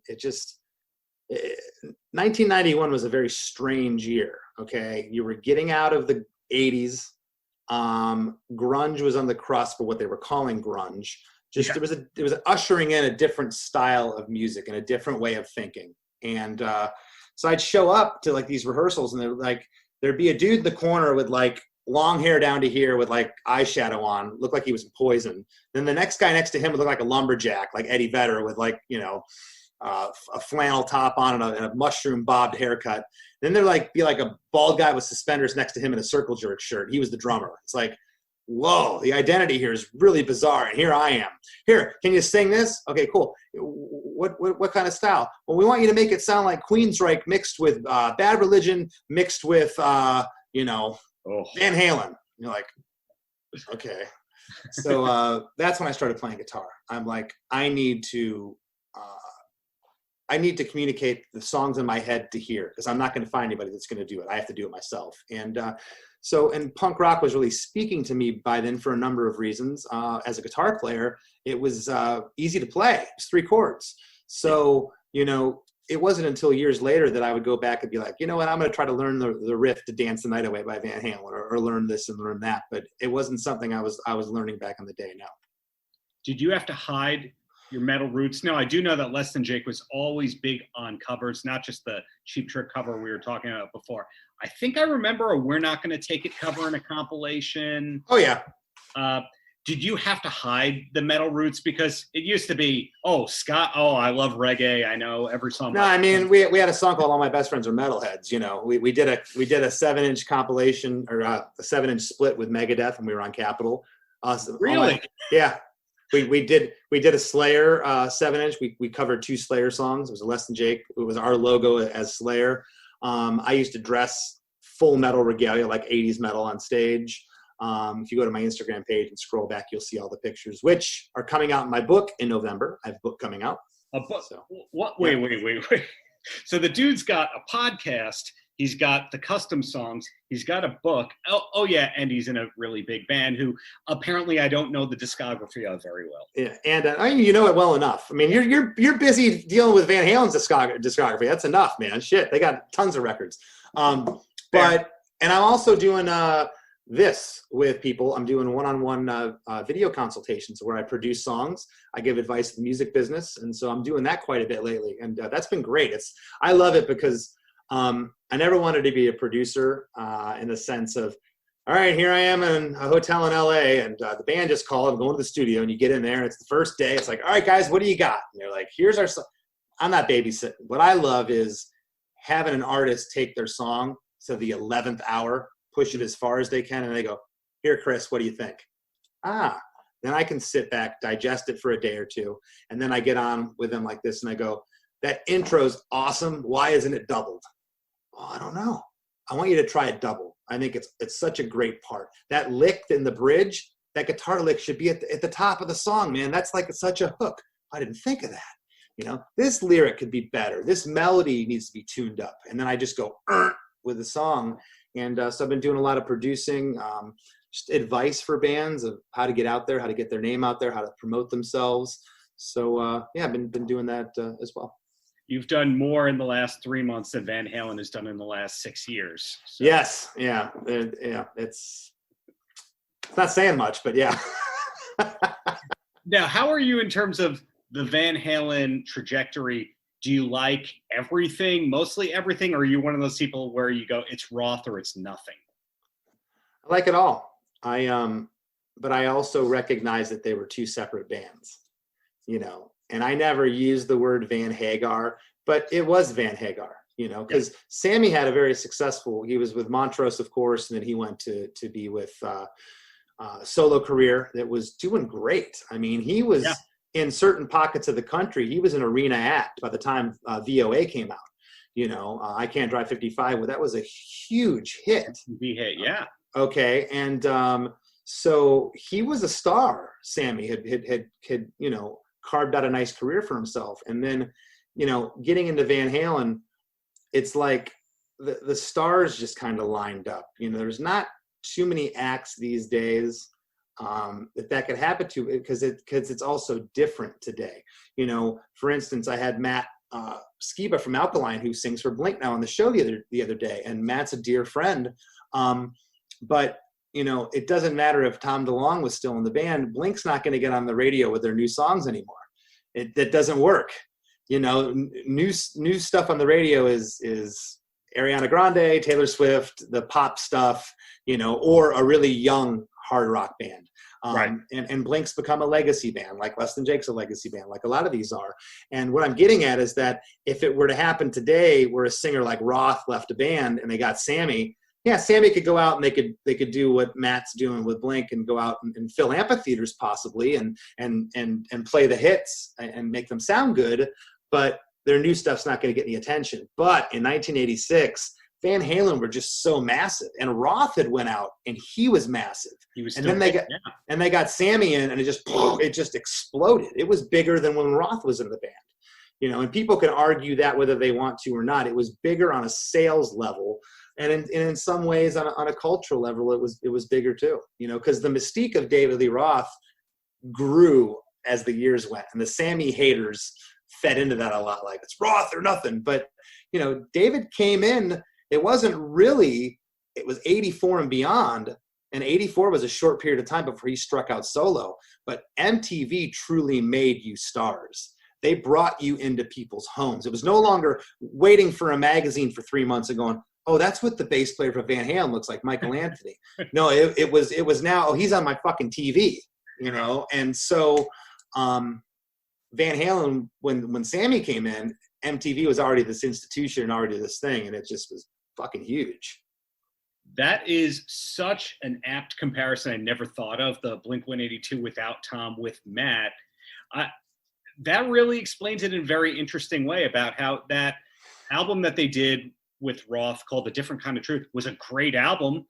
Speaker 4: 1991 was a very strange year. Okay, you were getting out of the 80s. Grunge was on the cusp of what they were calling grunge. It was an ushering in a different style of music and a different way of thinking. And so I'd show up to like these rehearsals, and there'd be a dude in the corner with like long hair down to here with like eyeshadow on, looked like he was in Poison. Then the next guy next to him would look like a lumberjack, like Eddie Vedder, with like, a flannel top on and a mushroom bobbed haircut. Then there'd be like a bald guy with suspenders next to him in a circle jerk shirt. He was the drummer. It's like, whoa, the identity here is really bizarre. And here I am. Here, can you sing this? Okay, cool. What kind of style? Well, we want you to make it sound like Queensryche mixed with Bad Religion mixed with Van Halen. You're like, okay. So that's when I started playing guitar. I'm like, I need to communicate the songs in my head to here, because I'm not going to find anybody that's going to do it. I have to do it myself. And and punk rock was really speaking to me by then for a number of reasons. As a guitar player, it was easy to play. It was 3 chords. So, it wasn't until years later that I would go back and be like, you know what, I'm going to try to learn the riff to Dance the Night Away by Van Halen, or learn this and learn that. But it wasn't something I was learning back in the day, no.
Speaker 3: Did you have to hide your metal roots? No, I do know that Less Than Jake was always big on covers, not just the Cheap Trick cover we were talking about before. I think I remember a We're Not Gonna Take It cover in a compilation.
Speaker 4: Oh, yeah.
Speaker 3: did you have to hide the metal roots? Because it used to be, oh, Scott, oh, I love reggae. I know every song.
Speaker 4: No, I mean, we had a song called All My Best Friends Are Metalheads. You know, we did a 7-inch compilation, or a 7-inch split with Megadeth when we were on Capitol.
Speaker 3: Really?
Speaker 4: Yeah. We did a Slayer 7-inch. We covered 2 Slayer songs. It was Less Than Jake. It was our logo as Slayer. I used to dress full metal regalia, like 80s metal on stage. If you go to my Instagram page and scroll back, you'll see all the pictures, which are coming out in my book in November. I have a book coming out.
Speaker 3: A book?
Speaker 4: So,
Speaker 3: what? Wait. So the dude's got a podcast. He's got the custom songs. He's got a book. Oh yeah, and he's in a really big band who apparently I don't know the discography of very well.
Speaker 4: Yeah, and you know it well enough. I mean, you're busy dealing with Van Halen's discography. That's enough, man. Shit, they got tons of records. And I'm also doing this with people. I'm doing one-on-one video consultations where I produce songs. I give advice to the music business, and so I'm doing that quite a bit lately, and that's been great. I love it because I never wanted to be a producer in the sense of, all right, here I am in a hotel in LA, and the band just called. I'm going to the studio, and you get in there, and it's the first day. It's like, all right, guys, what do you got? And they're like, here's our song. I'm not babysitting. What I love is having an artist take their song to the 11th hour, push it as far as they can, and they go, here, Chris, what do you think? Then I can sit back, digest it for a day or two, and then I get on with them like this, and I go, that intro's awesome. Why isn't it doubled? Oh, I don't know. I want you to try it double. I think it's such a great part. That lick in the bridge, that guitar lick should be at the top of the song, man. That's like such a hook. I didn't think of that. You know, this lyric could be better. This melody needs to be tuned up. And then I just go with the song. And so I've been doing a lot of producing, just advice for bands of how to get out there, how to get their name out there, how to promote themselves. So yeah, I've been doing that as well.
Speaker 3: You've done more in the last 3 months than Van Halen has done in the last 6 years. So.
Speaker 4: Yes, yeah, yeah. It's not saying much, but yeah.
Speaker 3: Now, how are you in terms of the Van Halen trajectory? Do you like everything, mostly everything, or are you one of those people where you go, it's Roth or it's nothing?
Speaker 4: I like it all. But I also recognize that they were 2 separate bands, you know. And I never used the word Van Hagar, but it was Van Hagar, you know, because Sammy had a very successful, he was with Montrose, of course, and then he went to be with solo career that was doing great. I mean, he was in certain pockets of the country, he was an arena act by the time VOA came out. You know, I Can't Drive 55, well, that was a huge hit.
Speaker 3: Yeah.
Speaker 4: Okay, and so he was a star. Sammy had you know, carved out a nice career for himself. And then, you know, getting into Van Halen, it's like the stars just kind of lined up. You know, there's not too many acts these days that could happen to, because it's also different today. You know, for instance, I had Matt Skiba from Alkaline, who sings for Blink now on the show the other day, and Matt's a dear friend. But you know, it doesn't matter if Tom DeLonge was still in the band. Blink's not going to get on the radio with their new songs anymore. That doesn't work. You know, new stuff on the radio is Ariana Grande, Taylor Swift, the pop stuff, you know, or a really young hard rock band.
Speaker 3: Right.
Speaker 4: And Blink's become a legacy band, like Less Than Jake's a legacy band, like a lot of these are. And what I'm getting at is that if it were to happen today, where a singer like Roth left a band and they got Sammy, yeah, Sammy could go out and they could do what Matt's doing with Blink and go out and fill amphitheaters possibly and play the hits and make them sound good, but their new stuff's not going to get any attention. But in 1986, Van Halen were just so massive, and Roth had went out and he was massive. He was, and then they got Sammy in, and it just exploded. It was bigger than when Roth was in the band, you know. And people can argue that whether they want to or not. It was bigger on a sales level. And in some ways, on a cultural level, it was bigger too, you know, because the mystique of David Lee Roth grew as the years went, and the Sammy haters fed into that a lot, like it's Roth or nothing. But you know, David came in. It wasn't really. It was 84 and beyond, and 84 was a short period of time before he struck out solo. But MTV truly made you stars. They brought you into people's homes. It was no longer waiting for a magazine for 3 months and going, oh, that's what the bass player for Van Halen looks like, Michael Anthony. No, it was now, oh, he's on my fucking TV. you know? And so Van Halen, when Sammy came in, MTV was already this institution and already this thing, and it just was fucking huge.
Speaker 3: That is such an apt comparison I never thought of, the Blink-182 without Tom with Matt. That really explains it in a very interesting way about how that album that they did with Roth called A Different Kind of Truth was a great album.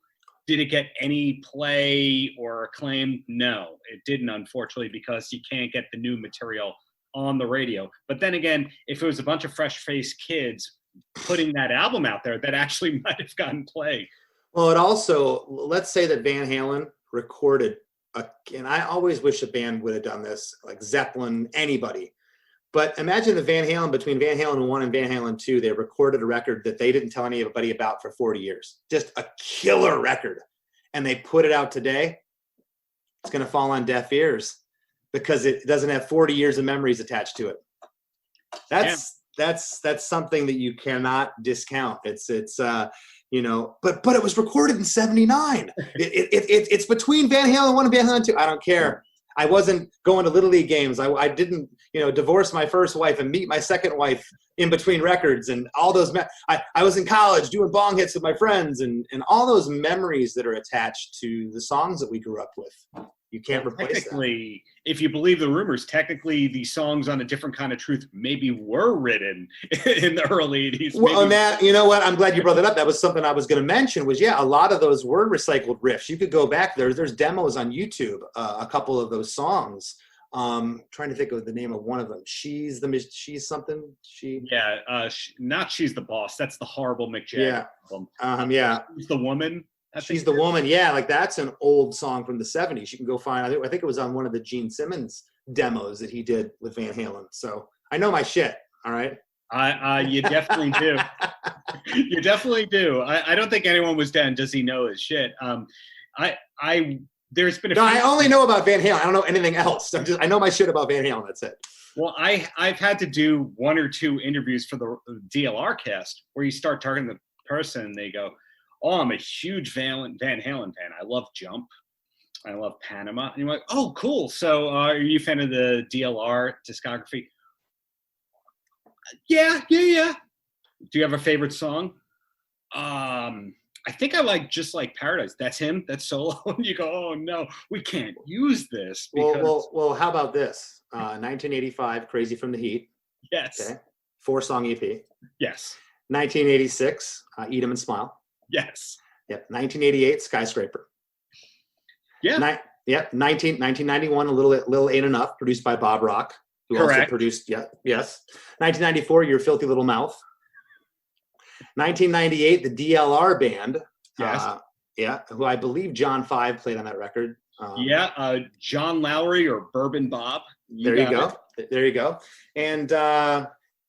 Speaker 3: Did it get any play or acclaim? No, it didn't, unfortunately, because you can't get the new material on the radio. But then again, if it was a bunch of fresh-faced kids putting that album out there, that actually might have gotten play.
Speaker 4: Well, it also, let's say that Van Halen recorded, and I always wish a band would have done this, like Zeppelin, anybody. But imagine if between Van Halen 1 and Van Halen 2, they recorded a record that they didn't tell anybody about for 40 years. Just a killer record. And they put it out today. It's going to fall on deaf ears because it doesn't have 40 years of memories attached to it. That's something that you cannot discount. It's you know, but it was recorded in 79. It's between Van Halen 1 and Van Halen 2. I don't care. I wasn't going to Little League games. I didn't, you know, divorce my first wife and meet my second wife in between records, and all those. I was in college doing bong hits with my friends, and all those memories that are attached to the songs that we grew up with. You can't replace
Speaker 3: technically, that. If you believe the rumors, technically the songs on A Different Kind of Truth maybe were written in the early 80s.
Speaker 4: Well, and that, you know what? I'm glad you brought that up. That was something I was going to mention was, a lot of those were recycled riffs. You could go back there. There's demos on YouTube, a couple of those songs. Trying to think of the name of one of them. She's something. Not She's the Boss. That's the horrible Mick Jagger album.
Speaker 3: She's the Woman.
Speaker 4: She's the Woman. Yeah, like that's an old song from the 70s. You can go find. I think it was on one of the Gene Simmons demos that he did with Van Halen. So I know my shit. All right.
Speaker 3: You definitely do. You definitely do. I don't think anyone was down. Does he know his shit? There's been
Speaker 4: I only know about Van Halen. I don't know anything else. I know my shit about Van Halen. That's it.
Speaker 3: Well, I've had to do one or two interviews for the DLR cast where you start talking to the person and they go, "Oh, I'm a huge Van Halen fan. I love Jump. I love Panama." And you're like, "Oh, cool. So are you a fan of the DLR discography?" Yeah. Do you have a favorite song? I think I like Just Like Paradise. That's him. That's solo. And you go, "Oh no, we can't use this." Because...
Speaker 4: Well, how about this? 1985, Crazy from the Heat.
Speaker 3: Yes.
Speaker 4: Okay. 4-song EP.
Speaker 3: Yes.
Speaker 4: 1986, Eat 'Em and Smile.
Speaker 3: Yes.
Speaker 4: Yep. 1988, Skyscraper.
Speaker 3: Yeah.
Speaker 4: 1991, a Little Ain't Enough, produced by Bob Rock, who
Speaker 3: Correct.
Speaker 4: also produced. Yeah. Yes. 1994, Your Filthy Little Mouth. 1998, the DLR band.
Speaker 3: Yes.
Speaker 4: Who I believe John 5 played on that record.
Speaker 3: John Lowry or Bourbon Bob.
Speaker 4: There you go. And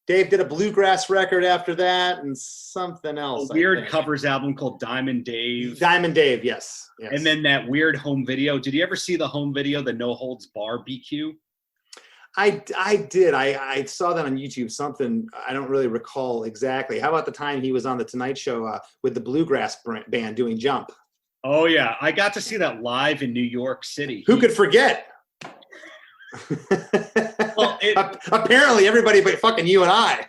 Speaker 4: Dave did a bluegrass record after that and something else.
Speaker 3: A weird covers album called Diamond Dave.
Speaker 4: Diamond Dave, yes.
Speaker 3: And then that weird home video. Did you ever see the home video, the No Holds Bar BQ?
Speaker 4: I did. I saw that on YouTube, something I don't really recall exactly. How about the time he was on the Tonight Show with the bluegrass band doing Jump?
Speaker 3: Oh, yeah. I got to see that live in New York City.
Speaker 4: Who could forget?
Speaker 3: Well,
Speaker 4: apparently everybody but fucking you and I.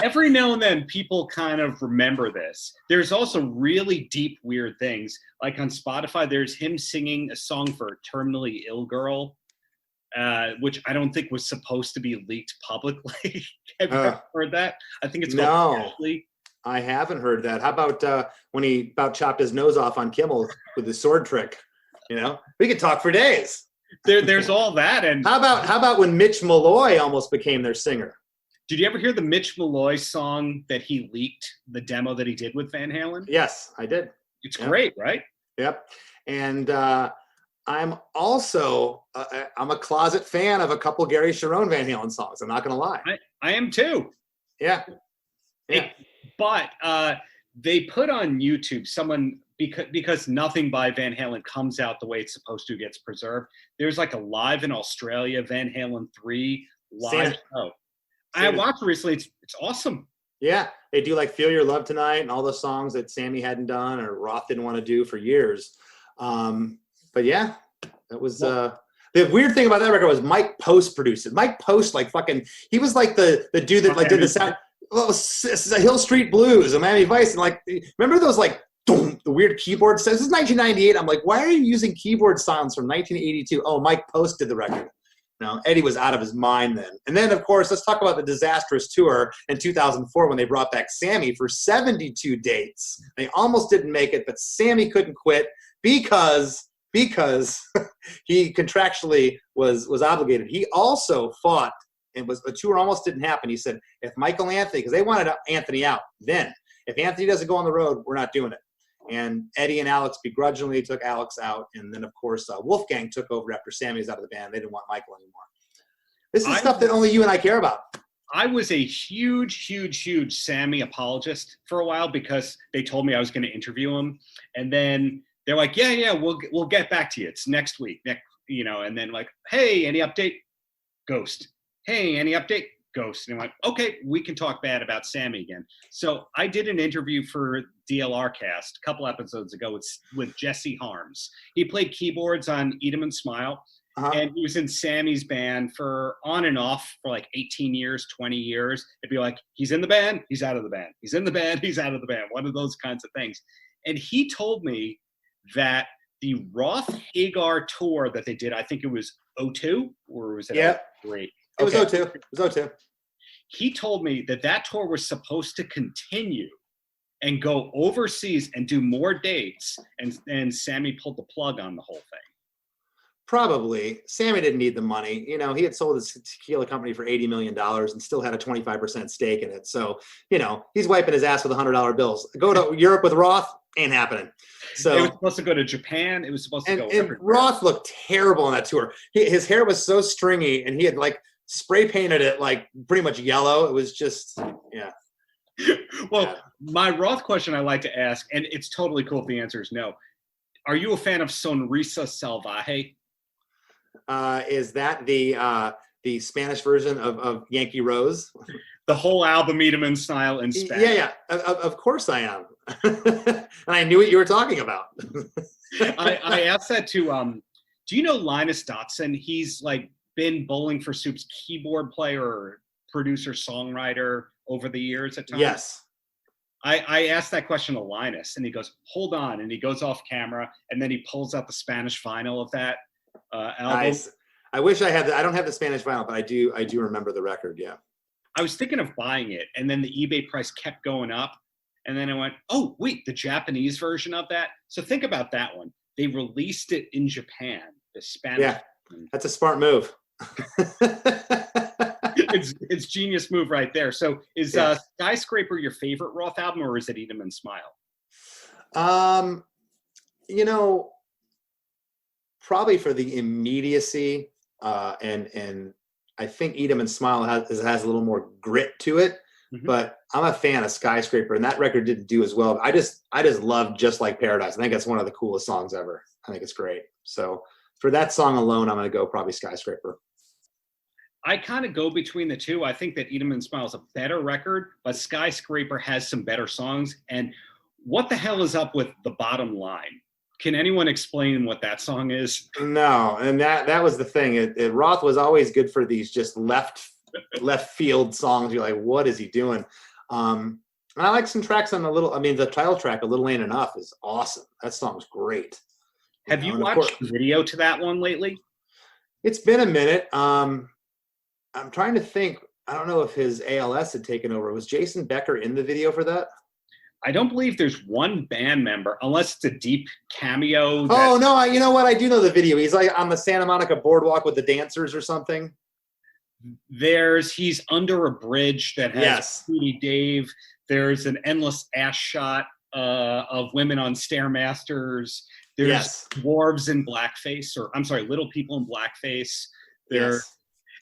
Speaker 3: Every now and then people kind of remember this. There's also really deep, weird things. Like on Spotify, there's him singing a song for a terminally ill girl, which I don't think was supposed to be leaked publicly. Have you ever heard that? I think it's called Ashley.
Speaker 4: I haven't heard that. How about when he about chopped his nose off on Kimmel with his sword trick? You know, we could talk for days.
Speaker 3: There's all that. And
Speaker 4: how about when Mitch Malloy almost became their singer?
Speaker 3: Did you ever hear the Mitch Malloy song that he leaked, the demo that he did with Van Halen?
Speaker 4: Yes, I did.
Speaker 3: It's great, right?
Speaker 4: Yep. And I'm also I'm a closet fan of a couple Gary Cherone Van Halen songs. I'm not going to lie.
Speaker 3: I am too.
Speaker 4: Yeah.
Speaker 3: But they put on YouTube because nothing by Van Halen comes out the way it's supposed to, gets preserved. There's like a live in Australia Van Halen 3 live show. I watched it recently. It's awesome.
Speaker 4: Yeah, they do like Feel Your Love Tonight and all the songs that Sammy hadn't done or Roth didn't want to do for years. But yeah, That was the weird thing about that record was Mike Post produced it. Mike Post, like fucking, he was like the dude that like did the sound. Well, Hill Street Blues and Miami Vice, and like, remember those like the weird keyboard sounds? This is 1998. I'm like, why are you using keyboard sounds from 1982? Oh, Mike Post did the record. No, Eddie was out of his mind then. And then, of course, let's talk about the disastrous tour in 2004 when they brought back Sammy for 72 dates. They almost didn't make it, but Sammy couldn't quit because he contractually was obligated. He also fought. And the tour almost didn't happen. He said, if Michael Anthony, because they wanted Anthony out then, if Anthony doesn't go on the road, we're not doing it. And Eddie and Alex begrudgingly took Alex out. And then, of course, Wolfgang took over after Sammy was out of the band. They didn't want Michael anymore. This is stuff that only you and I care about.
Speaker 3: I was a huge Sammy apologist for a while because they told me I was going to interview him. And then they're like, yeah, we'll get back to you. It's next week. And then like, hey, any update? Ghost. Hey, any update? Ghost. And I went, okay, we can talk bad about Sammy again. So I did an interview for DLR Cast a couple episodes ago with Jesse Harms. He played keyboards on Eat 'Em and Smile. And he was in Sammy's band for on and off for like 18 years, 20 years. It'd be like, he's in the band, he's out of the band. He's in the band, he's out of the band. One of those kinds of things. And he told me that the Roth Hagar tour that they did, I think it was 02 or was it 03?
Speaker 4: It was 02. It was 02.
Speaker 3: He told me that tour was supposed to continue and go overseas and do more dates, and Sammy pulled the plug on the whole thing.
Speaker 4: Probably. Sammy didn't need the money. You know, he had sold his tequila company for $80 million and still had a 25% stake in it. So, you know, he's wiping his ass with $100 bills. Go to Europe with Roth, ain't happening. So
Speaker 3: it was supposed to go to Japan. It was supposed to go everywhere.
Speaker 4: And Roth looked terrible on that tour. His hair was so stringy, and he had like spray painted it like pretty much yellow. It was just, yeah.
Speaker 3: Well, my Roth question I like to ask, and it's totally cool if the answer is no. Are you a fan of Sonrisa Salvaje?
Speaker 4: Is that the Spanish version of Yankee Rose?
Speaker 3: The whole album, Eat 'Em in Style in Spanish.
Speaker 4: Yeah. Of course I am. And I knew what you were talking about.
Speaker 3: I asked that to, do you know Linus Dotson? He's like been Bowling for Soup's keyboard player, producer, songwriter over the years at times.
Speaker 4: Yes.
Speaker 3: I asked that question to Linus, and he goes, hold on. And he goes off camera, and then he pulls out the Spanish vinyl of that album.
Speaker 4: Nice. I wish I had I don't have the Spanish vinyl, but I do remember the record, yeah.
Speaker 3: I was thinking of buying it, and then the eBay price kept going up. And then I went, oh, wait, the Japanese version of that? So think about that one. They released it in Japan, the Spanish.
Speaker 4: Yeah, that's a smart move.
Speaker 3: It's genius move right there. So is Skyscraper your favorite Roth album, or is it Eat 'Em and Smile?
Speaker 4: You know, probably for the immediacy, and I think Eat 'Em and Smile has a little more grit to it. Mm-hmm. But I'm a fan of Skyscraper, and that record didn't do as well. I just love Just Like Paradise. I think that's one of the coolest songs ever. I think it's great. So for that song alone, I'm going to go probably Skyscraper.
Speaker 3: I kind of go between the two. I think that Eat 'Em and Smile is a better record, but Skyscraper has some better songs. And what the hell is up with The Bottom Line? Can anyone explain what that song is? No,
Speaker 4: and that was the thing. Roth was always good for these just left field songs. You're like, what is he doing? And I like some tracks on the title track, A Little Ain't Enough, is awesome. That song's great.
Speaker 3: Have you watched the video to that one lately?
Speaker 4: It's been a minute. I'm trying to think. I don't know if his ALS had taken over. Was Jason Becker in the video for that?
Speaker 3: I don't believe there's one band member, unless it's a deep cameo.
Speaker 4: Oh, no. You know what? I do know the video. He's like on the Santa Monica boardwalk with the dancers or something.
Speaker 3: He's under a bridge that has Sweetie Dave. There's an endless ass shot of women on Stairmasters. There's dwarves in blackface, little people in blackface.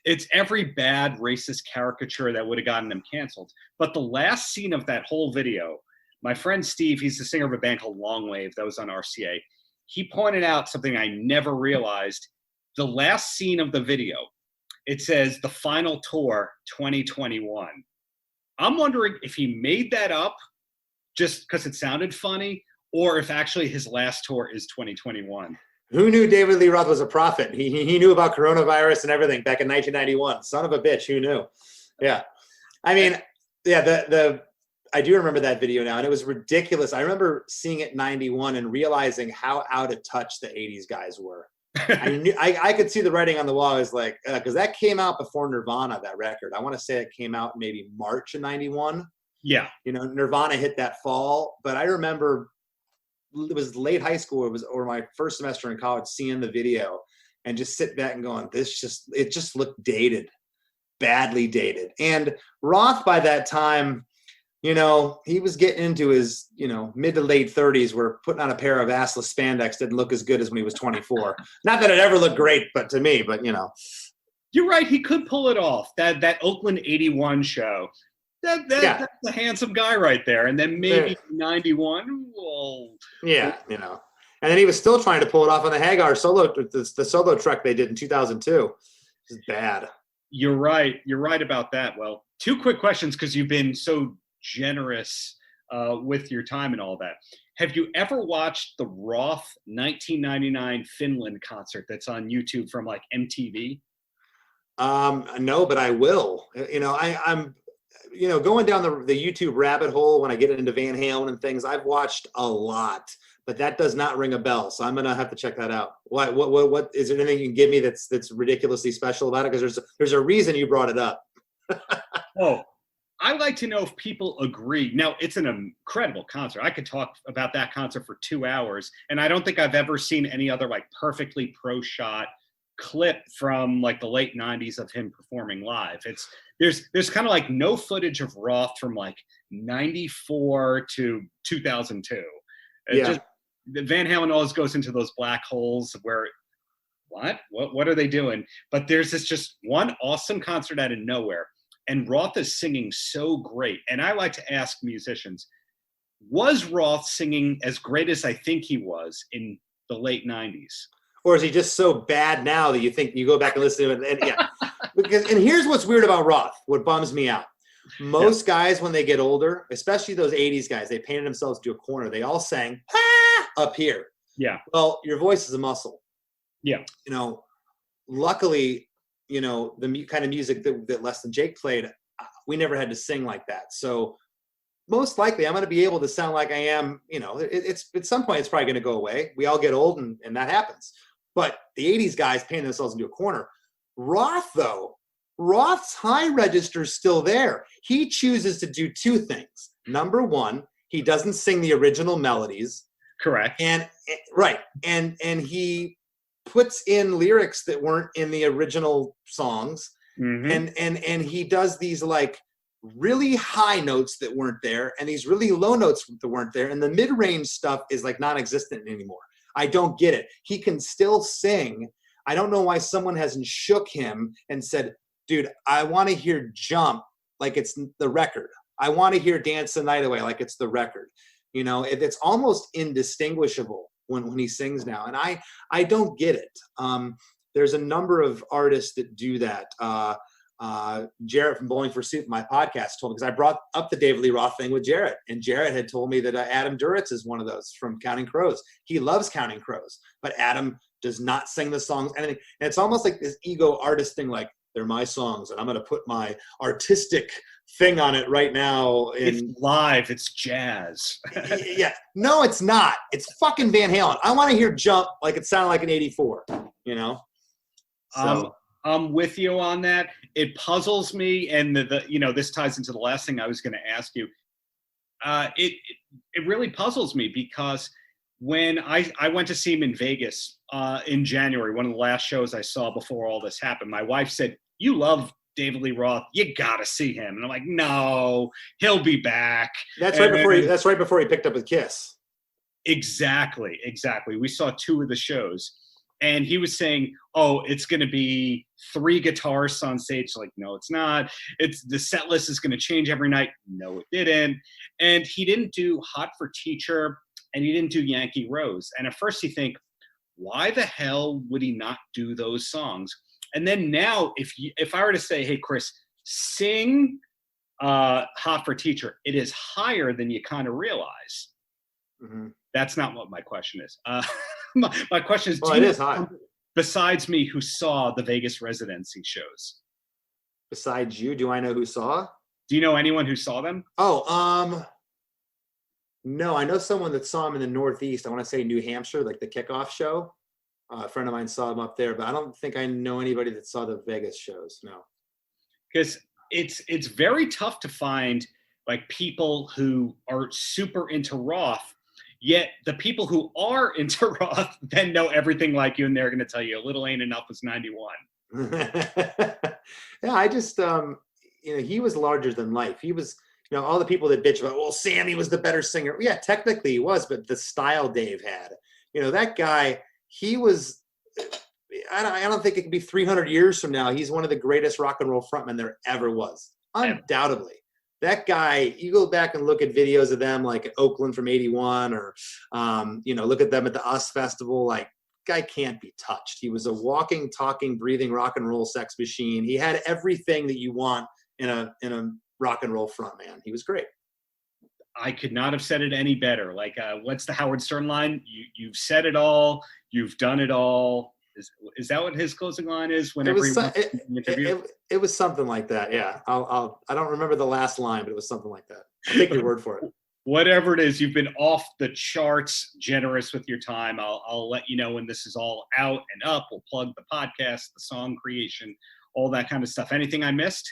Speaker 3: It's every bad racist caricature that would have gotten them canceled. But the last scene of that whole video, my friend Steve, he's the singer of a band called Long Wave that was on RCA. He pointed out something I never realized. The last scene of the video, it says the final tour 2021. I'm wondering if he made that up just because it sounded funny, or if actually his last tour is 2021.
Speaker 4: Who knew David Lee Roth was a prophet? He knew about coronavirus and everything back in 1991. Son of a bitch, who knew? Yeah. I mean, yeah, I do remember that video now, and it was ridiculous. I remember seeing it in 91 and realizing how out of touch the 80s guys were. I could see the writing on the wall. I was like, because that came out before Nirvana, that record. I want to say it came out maybe March of 91.
Speaker 3: Yeah.
Speaker 4: You know, Nirvana hit that fall, but I remember it was late high school. Or my first semester in college, seeing the video and just sit back and going, it just looked dated, badly dated. And Roth by that time, you know, he was getting into his, you know, mid to late 30s, where putting on a pair of assless spandex didn't look as good as when he was 24. Not that it ever looked great, but to me, but you know.
Speaker 3: You're right. He could pull it off. That Oakland 81 show. That's a handsome guy right there. And then maybe 91. Well,
Speaker 4: yeah, you know. And then he was still trying to pull it off on the Hagar solo, the solo truck they did in 2002. This is bad.
Speaker 3: You're right. You're right about that. Well, 2 quick questions, because you've been so generous with your time and all that. Have you ever watched the Roth 1999 Finland concert that's on YouTube from like MTV?
Speaker 4: No, but I will. You know, I'm you know, going down the YouTube rabbit hole when I get into Van Halen and things. I've watched a lot, but that does not ring a bell. So I'm gonna have to check that out. What is there anything you can give me that's ridiculously special about it? Because there's a reason you brought it up.
Speaker 3: Oh, I like to know if people agree. Now, it's an incredible concert. I could talk about that concert for 2 hours, and I don't think I've ever seen any other like perfectly pro shot clip from like the late 90s of him performing live. There's kind of like no footage of Roth from like 94 to 2002. Just, Van Halen always goes into those black holes where what are they doing? But there's this just one awesome concert out of nowhere, and Roth is singing so great. And I like to ask musicians, was Roth singing as great as I think he was in the late 90s?
Speaker 4: Or is he just so bad now that you think you go back and listen to it? And yeah, and here's what's weird about Roth. What bums me out. Most guys, when they get older, especially those 80s guys, they painted themselves to a corner. They all sang up here.
Speaker 3: Yeah.
Speaker 4: Well, your voice is a muscle.
Speaker 3: Yeah.
Speaker 4: You know, luckily, you know, the kind of music that Less Than Jake played, we never had to sing like that. So most likely I'm going to be able to sound like I am, you know, it's at some point it's probably going to go away. We all get old and that happens. But the 80s guys painted themselves into a corner. Roth, though, Roth's high register is still there. He chooses to do 2 things. Number 1, he doesn't sing the original melodies.
Speaker 3: Correct.
Speaker 4: And he puts in lyrics that weren't in the original songs. Mm-hmm. And he does these like really high notes that weren't there and these really low notes that weren't there. And the mid-range stuff is like non-existent anymore. I don't get it. He can still sing. I don't know why someone hasn't shook him and said, dude, I want to hear Jump like it's the record. I want to hear Dance the Night Away like it's the record. You know, it's almost indistinguishable when he sings now. And I don't get it. There's a number of artists that do that. Jarrett from Bowling for Soup, my podcast, told me, because I brought up the David Lee Roth thing with Jarrett, and Jarrett had told me that Adam Duritz is one of those from Counting Crows. He loves Counting Crows, but Adam does not sing the songs. And it's almost like this ego artist thing, like they're my songs, and I'm going to put my artistic thing on it right now.
Speaker 3: It's live. It's jazz.
Speaker 4: Yeah. No, it's not. It's fucking Van Halen. I want to hear Jump like it sounded like an 84, you know? So.
Speaker 3: I'm with you on that. It puzzles me, and this ties into the last thing I was going to ask you. It really puzzles me because when I went to see him in Vegas in January, one of the last shows I saw before all this happened, my wife said, "You love David Lee Roth. You got to see him." And I'm like, "No, he'll be back."
Speaker 4: That's right before he picked up with Kiss.
Speaker 3: Exactly. We saw 2 of the shows. And he was saying, "Oh, it's going to be 3 guitarists on stage." Like, no, it's not. The set list is going to change every night. No, it didn't. And he didn't do Hot for Teacher, and he didn't do Yankee Rose. And at first you think, why the hell would he not do those songs? And then now, if I were to say, "Hey, Chris, sing Hot for Teacher," it is higher than you kind of realize.
Speaker 4: Mm-hmm.
Speaker 3: That's not what my question is. my question is,
Speaker 4: Well, it is hot.
Speaker 3: Besides me, who saw the Vegas residency shows?
Speaker 4: Besides you, do I know who saw?
Speaker 3: Do you know anyone who saw them?
Speaker 4: Oh, no, I know someone that saw him in the Northeast. I want to say New Hampshire, like the kickoff show. A friend of mine saw him up there, but I don't think I know anybody that saw the Vegas shows. No.
Speaker 3: Because it's very tough to find like people who are super into Roth, yet the people who are into Roth then know everything like you, and they're going to tell you a little ain't enough was 91.
Speaker 4: Yeah, I just he was larger than life. He was, all the people that bitch about, well, Sammy was the better singer. Yeah, technically he was, but the style Dave had, that guy, he was. I don't think it could be 300 years from now. He's one of the greatest rock and roll frontmen there ever was. Undoubtedly. That guy, you go back and look at videos of them like at Oakland from 81 or, look at them at the US Festival. Like, guy can't be touched. He was a walking, talking, breathing rock and roll sex machine. He had everything that you want in a rock and roll frontman. He was great.
Speaker 3: I could not have said it any better. Like, what's the Howard Stern line? You've said it all. You've done it all. Is that what his closing line is? Whenever
Speaker 4: it was something like that. Yeah, I don't remember the last line, but it was something like that. I'll take your word for it.
Speaker 3: Whatever it is, you've been off the charts, generous with your time. I'll let you know when this is all out and up. We'll plug the podcast, the song creation, all that kind of stuff. Anything I missed?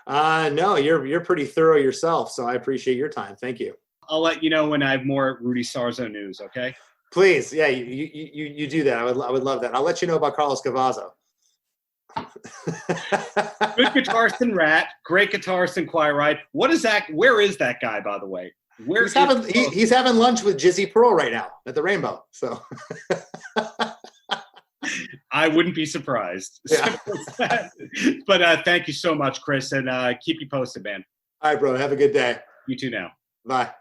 Speaker 4: No, you're pretty thorough yourself, so I appreciate your time. Thank you.
Speaker 3: I'll let you know when I have more Rudy Sarzo news. Okay.
Speaker 4: Please, yeah, you do that. I would love that. I'll let you know about Carlos Cavazo.
Speaker 3: Good guitarist and Rat, great guitarist and Quiet Riot. What is that? Where is that guy, by the way?
Speaker 4: He's having lunch with Jizzy Pearl right now at the Rainbow. So
Speaker 3: I wouldn't be surprised.
Speaker 4: Yeah.
Speaker 3: But thank you so much, Chris, and keep you posted, man.
Speaker 4: All right, bro. Have a good day.
Speaker 3: You too now.
Speaker 4: Bye.